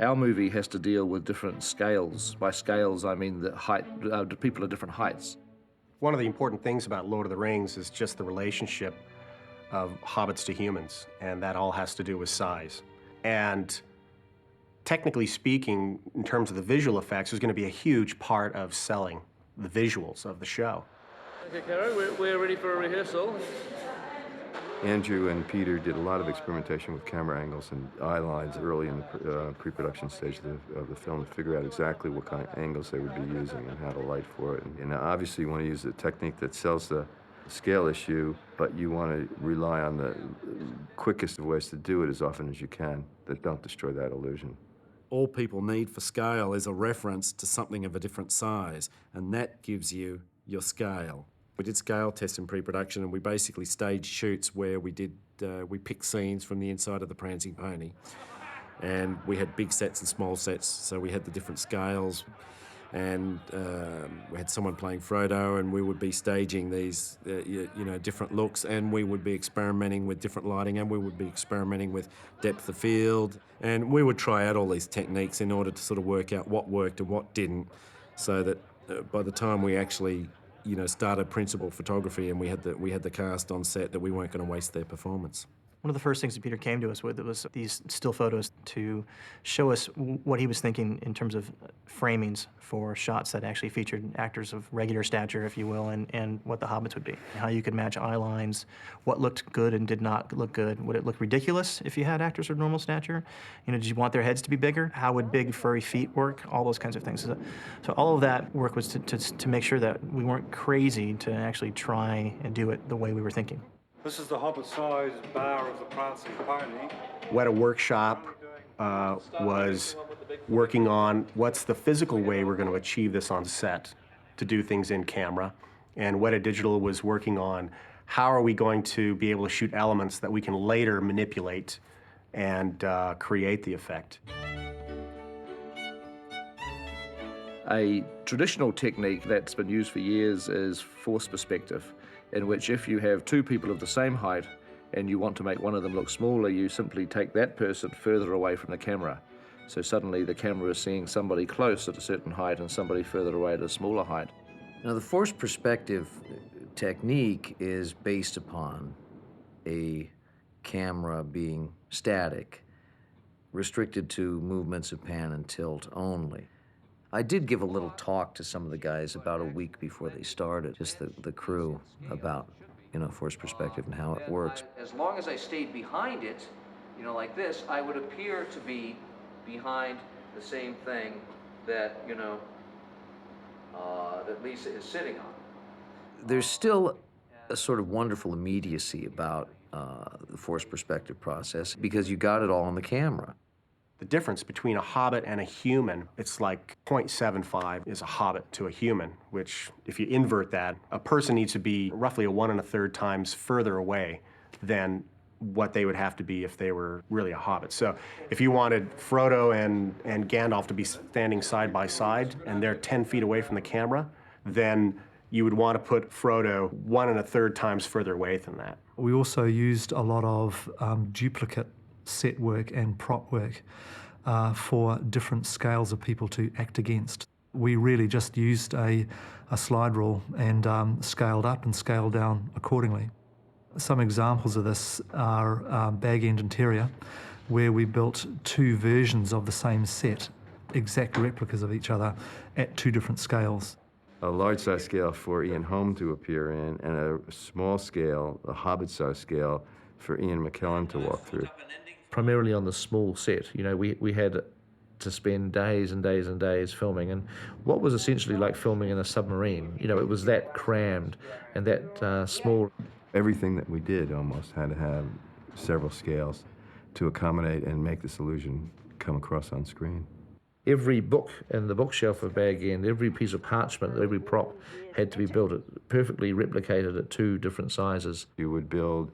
Our movie has to deal with different scales. By scales, I mean the height, people at different heights. One of the important things about Lord of the Rings is just the relationship of hobbits to humans, and that all has to do with size. And technically speaking, in terms of the visual effects, is going to be a huge part of selling the visuals of the show. Okay, Caro, we're ready for a rehearsal. Andrew and Peter did a lot of experimentation with camera angles and eye lines early in the pre-production stage of the film to figure out exactly what kind of angles they would be using and how to light for it. And obviously you want to use a technique that sells the scale issue, but you want to rely on the quickest of ways to do it as often as you can that don't destroy that illusion. All people need for scale is a reference to something of a different size, and that gives you your scale. We did scale tests in pre-production, and we basically staged shoots where we picked scenes from the inside of the prancing pony. And we had big sets and small sets, so we had the different scales. And we had someone playing Frodo, and we would be staging these, different looks, and we would be experimenting with different lighting, and we would be experimenting with depth of field. And we would try out all these techniques in order to sort of work out what worked and what didn't, so that by the time we actually started principal photography and we had the cast on set, that we weren't going to waste their performance. One of the first things that Peter came to us with was these still photos to show us what he was thinking in terms of framings for shots that actually featured actors of regular stature, if you will, and what the hobbits would be. How you could match eye lines, what looked good and did not look good. Would it look ridiculous if you had actors of normal stature? Did you want their heads to be bigger? How would big furry feet work? All those kinds of things. So all of that work was to make sure that we weren't crazy to actually try and do it the way we were thinking. This is the hobbit-sized bar of the prancing pony. Weta Workshop was working on what's the physical way we're going to achieve this on set, to do things in camera. And Weta Digital was working on how are we going to be able to shoot elements that we can later manipulate and create the effect. A traditional technique that's been used for years is force perspective, in which if you have two people of the same height and you want to make one of them look smaller, you simply take that person further away from the camera. So suddenly the camera is seeing somebody close at a certain height and somebody further away at a smaller height. Now, the force perspective technique is based upon a camera being static, restricted to movements of pan and tilt only. I did give a little talk to some of the guys about a week before they started, just the crew, about, force perspective and how it works. As long as I stayed behind it, like this, I would appear to be behind the same thing that, that Lisa is sitting on. There's still a sort of wonderful immediacy about the force perspective process because you got it all on the camera. The difference between a hobbit and a human, it's like 0.75 is a hobbit to a human, which if you invert that, a person needs to be roughly a 1 1/3 times further away than what they would have to be if they were really a hobbit. So if you wanted Frodo and Gandalf to be standing side by side and they're 10 feet away from the camera, then you would want to put Frodo 1 1/3 times further away than that. We also used a lot of duplicate set work and prop work for different scales of people to act against. We really just used a slide rule and scaled up and scaled down accordingly. Some examples of this are Bag End Interior, where we built two versions of the same set, exact replicas of each other at two different scales. A large-size scale for Ian Holm to appear in, and a small scale, a Hobbit-size scale, for Ian McKellen to walk through. Primarily on the small set, we had to spend days and days and days filming, and what was essentially like filming in a submarine. It was that crammed and that small. Everything that we did almost had to have several scales to accommodate and make this illusion come across on screen. Every book in the bookshelf of Bag End, every piece of parchment, every prop had to be built perfectly replicated at two different sizes. You would build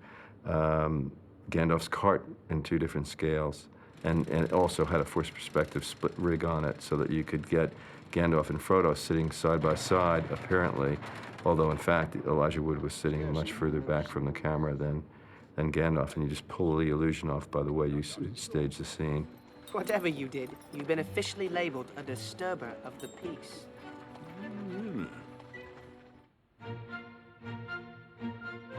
Gandalf's cart in two different scales, and it also had a force perspective split rig on it so that you could get Gandalf and Frodo sitting side by side, apparently, although in fact Elijah Wood was sitting much further back from the camera than Gandalf, and you just pull the illusion off by the way you stage the scene. Whatever you did, you've been officially labeled a disturber of the peace.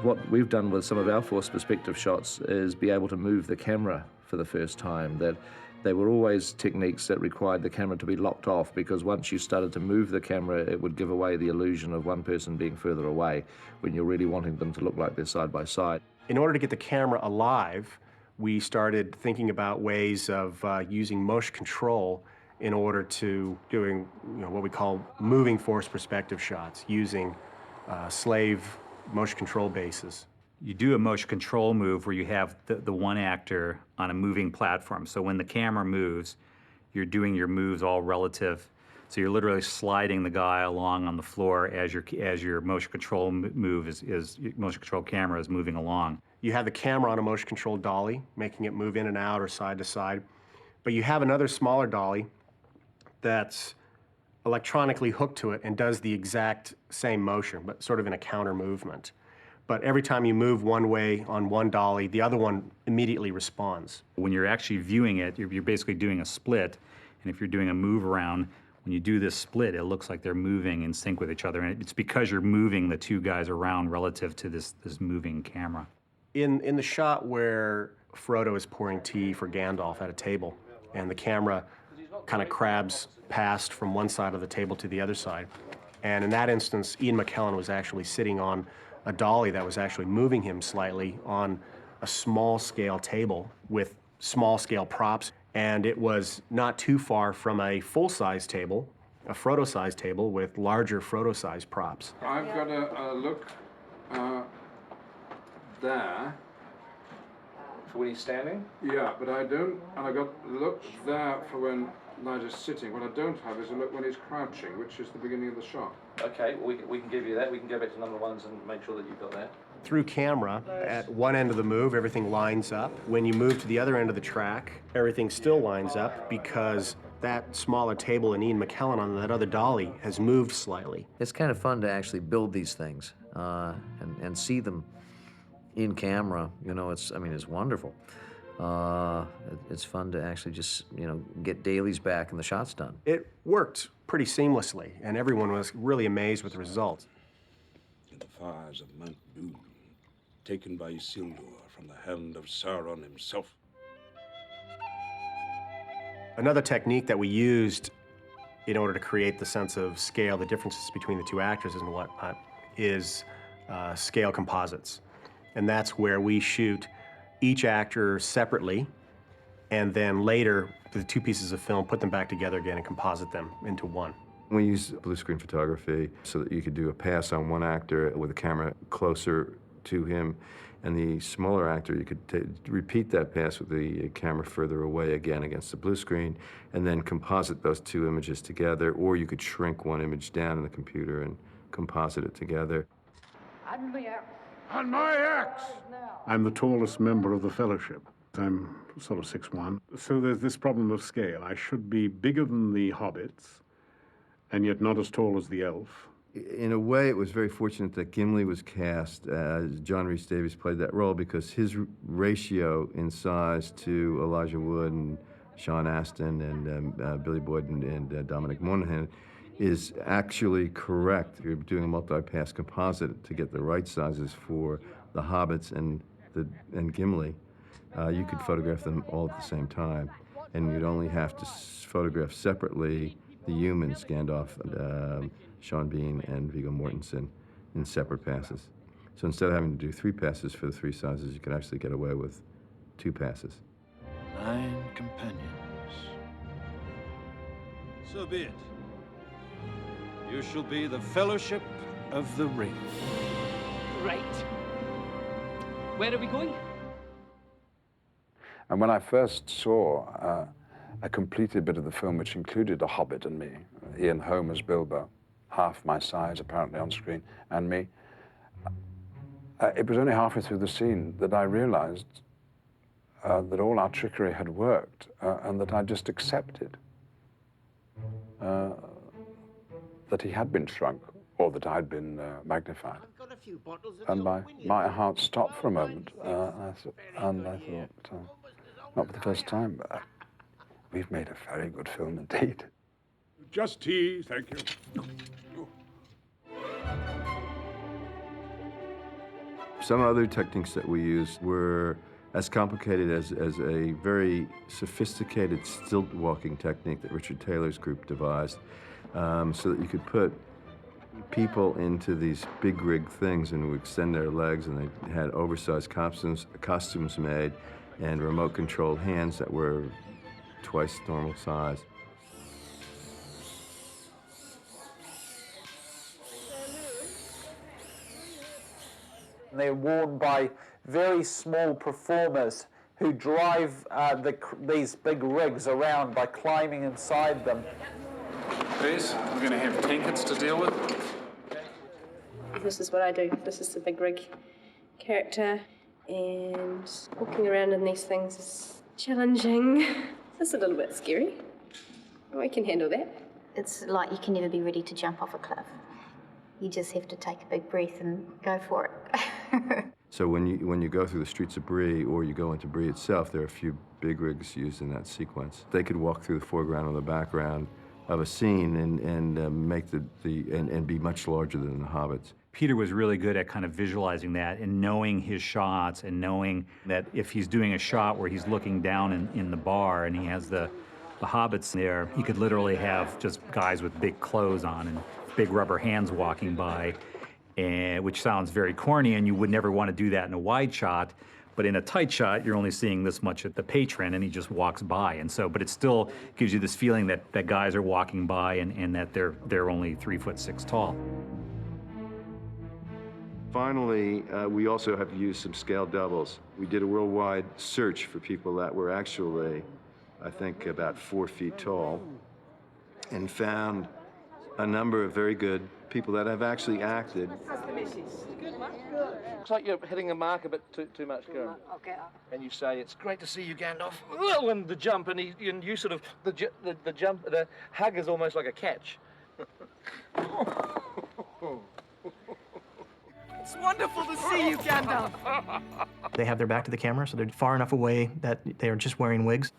What we've done with some of our forced perspective shots is be able to move the camera for the first time. That they were always techniques that required the camera to be locked off, because once you started to move the camera, it would give away the illusion of one person being further away when you're really wanting them to look like they're side by side. In order to get the camera alive, we started thinking about ways of using motion control in order to doing what we call moving forced perspective shots, using slave motion control bases. You do a motion control move where you have the one actor on a moving platform. So when the camera moves, you're doing your moves all relative. So you're literally sliding the guy along on the floor as your motion control motion control camera is moving along. You have the camera on a motion control dolly, making it move in and out or side to side. But you have another smaller dolly that's electronically hooked to it and does the exact same motion, but sort of in a counter movement. But every time you move one way on one dolly, the other one immediately responds. When you're actually viewing it, you're basically doing a split. And if you're doing a move around, when you do this split, it looks like they're moving in sync with each other. And it's because you're moving the two guys around relative to this moving camera. In the shot where Frodo is pouring tea for Gandalf at a table, and the camera kind of crabs past from one side of the table to the other side. And in that instance, Ian McKellen was actually sitting on a dolly that was actually moving him slightly on a small-scale table with small-scale props. And it was not too far from a full-size table, a Frodo-size table with larger Frodo-size props. I've got a look there. For when he's standing? Yeah, but I don't, and I got a look there for when Nigel's sitting. What I don't have is a look when he's crouching, which is the beginning of the shot. Okay, we can give you that. We can go back to number ones and make sure that you've got that. Through camera, at one end of the move, everything lines up. When you move to the other end of the track, everything still lines up because that smaller table and Ian McKellen on that other dolly has moved slightly. It's kind of fun to actually build these things and see them in camera. It's wonderful. It's fun to actually just, get dailies back and the shots done. It worked pretty seamlessly, and everyone was really amazed with the results. In the fires of Mount Doom, taken by Isildur from the hand of Sauron himself. Another technique that we used in order to create the sense of scale, the differences between the two actors and whatnot, is scale composites. And that's where we shoot each actor separately, and then later, the two pieces of film, put them back together again and composite them into one. We use blue screen photography so that you could do a pass on one actor with the camera closer to him, and the smaller actor, you could repeat that pass with the camera further away again against the blue screen, and then composite those two images together, or you could shrink one image down in the computer and composite it together. On my axe! I'm the tallest member of the fellowship. I'm sort of 6'1". So there's this problem of scale. I should be bigger than the hobbits, and yet not as tall as the elf. In a way, it was very fortunate that Gimli was cast. John Rhys Davies played that role because his ratio in size to Elijah Wood and Sean Astin and Billy Boyd and Dominic Monaghan is actually correct. You're doing a multi-pass composite to get the right sizes for the hobbits and Gimli. You could photograph them all at the same time, and you'd only have to photograph separately the humans, Gandalf, Sean Bean, and Viggo Mortensen, in separate passes. So instead of having to do 3 passes for the 3 sizes, you could actually get away with 2 passes. 9 companions. So be it. You shall be the Fellowship of the Ring. Right. Where are we going? And when I first saw a completed bit of the film, which included a Hobbit and me, Ian Holm as Bilbo, half my size apparently on screen, and me, it was only halfway through the scene that I realized that all our trickery had worked and that I just accepted that he had been shrunk or that I'd been magnified. And my heart stopped for a moment, and I thought, not for the first time, we've made a very good film indeed. Just tea, thank you. Some other techniques that we used were as complicated as a very sophisticated stilt walking technique that Richard Taylor's group devised, so that you could put people into these big rig things and would extend their legs, and they had oversized costumes made and remote controlled hands that were twice normal size. They're worn by very small performers who drive these big rigs around by climbing inside them. This, we're going to have tankets to deal with. This is what I do. This is the big rig character, and walking around in these things is challenging. It's a little bit scary. We can handle that. It's like you can never be ready to jump off a cliff. You just have to take a big breath and go for it. So when you go through the streets of Brie, or you go into Brie itself, there are a few big rigs used in that sequence. They could walk through the foreground or the background of a scene and make and be much larger than the hobbits. Peter was really good at kind of visualizing that and knowing his shots and knowing that if he's doing a shot where he's looking down in the bar and he has the hobbits there, he could literally have just guys with big clothes on and big rubber hands walking by, which sounds very corny, and you would never want to do that in a wide shot. But in a tight shot, you're only seeing this much at the patron, and he just walks by. And so, but it still gives you this feeling that guys are walking by and that they're only 3'6" tall. Finally, we also have used some scale doubles. We did a worldwide search for people that were actually, I think, about 4 feet tall, and found a number of very good people that have actually acted. Looks like you're hitting a mark a bit too much, Karen. Okay. And you say, "It's great to see you, Gandalf." And the jump, and you sort of the jump, the hug is almost like a catch. It's wonderful to see you, Gandalf. They have their back to the camera, so they're far enough away that they are just wearing wigs.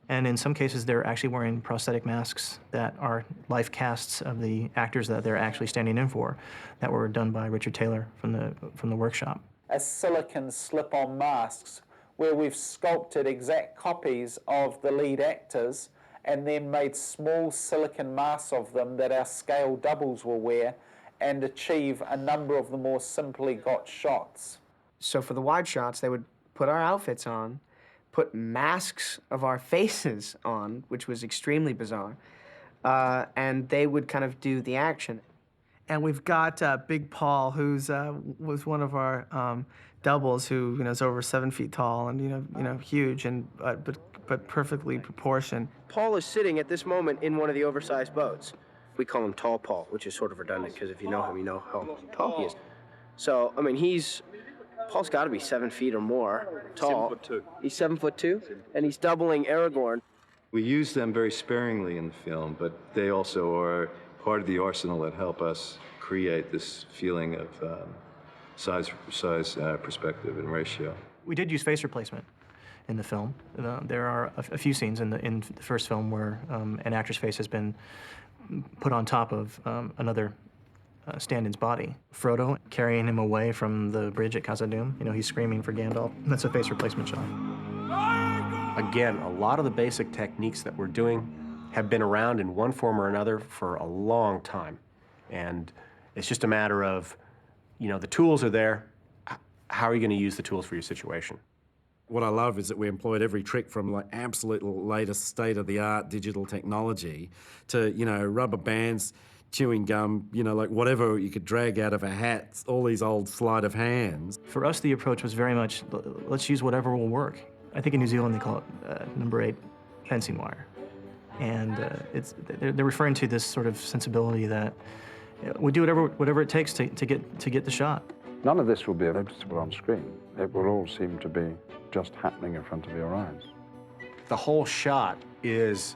And in some cases, they're actually wearing prosthetic masks that are life casts of the actors that they're actually standing in for, that were done by Richard Taylor from the workshop. As silicon slip-on masks, where we've sculpted exact copies of the lead actors and then made small silicon masks of them that our scale doubles will wear and achieve a number of the more simply got shots. So for the wide shots, they would put our outfits on, put masks of our faces on, which was extremely bizarre, and they would kind of do the action. And we've got Big Paul, who's was one of our doubles, who is over 7 feet tall and huge and but perfectly proportioned. Paul is sitting at this moment in one of the oversized boats. We call him Tall Paul, which is sort of redundant because if you know him, you know how tall he is. So I mean, Paul's got to be 7 feet or more tall. 7'2". He's 7'2", and he's doubling Aragorn. We use them very sparingly in the film, but they also are part of the arsenal that help us create this feeling of size, perspective, and ratio. We did use face replacement in the film. There are a few scenes in the first film where an actor's face has been put on top of another stand-in's body. Frodo carrying him away from the bridge at Khazad-dûm. He's screaming for Gandalf. That's a face replacement shot. Again, a lot of the basic techniques that we're doing have been around in one form or another for a long time. And it's just a matter of, the tools are there. How are you going to use the tools for your situation? What I love is that we employed every trick from like absolute latest state-of-the-art digital technology to, rubber bands, chewing gum, like whatever you could drag out of a hat, all these old sleight of hands. For us, the approach was very much, let's use whatever will work. I think in New Zealand they call it number 8 fencing wire. And they're referring to this sort of sensibility that we do whatever it takes to get the shot. None of this will be noticeable on screen. It will all seem to be just happening in front of your eyes. The whole shot is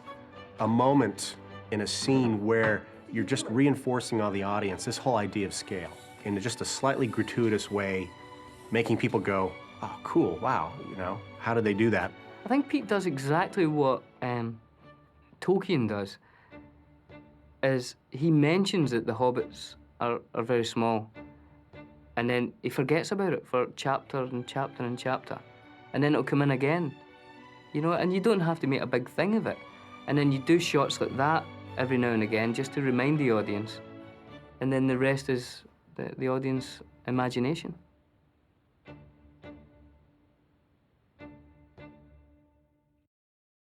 a moment in a scene where you're just reinforcing on the audience this whole idea of scale in just a slightly gratuitous way, making people go, oh, cool, wow, you know, how did they do that? I think Pete does exactly what Tolkien does, is he mentions that the hobbits are very small, and then he forgets about it for chapter and chapter and chapter, and then it'll come in again, you know, and you don't have to make a big thing of it. And then you do shots like that every now and again just to remind the audience, and then the rest is the audience imagination.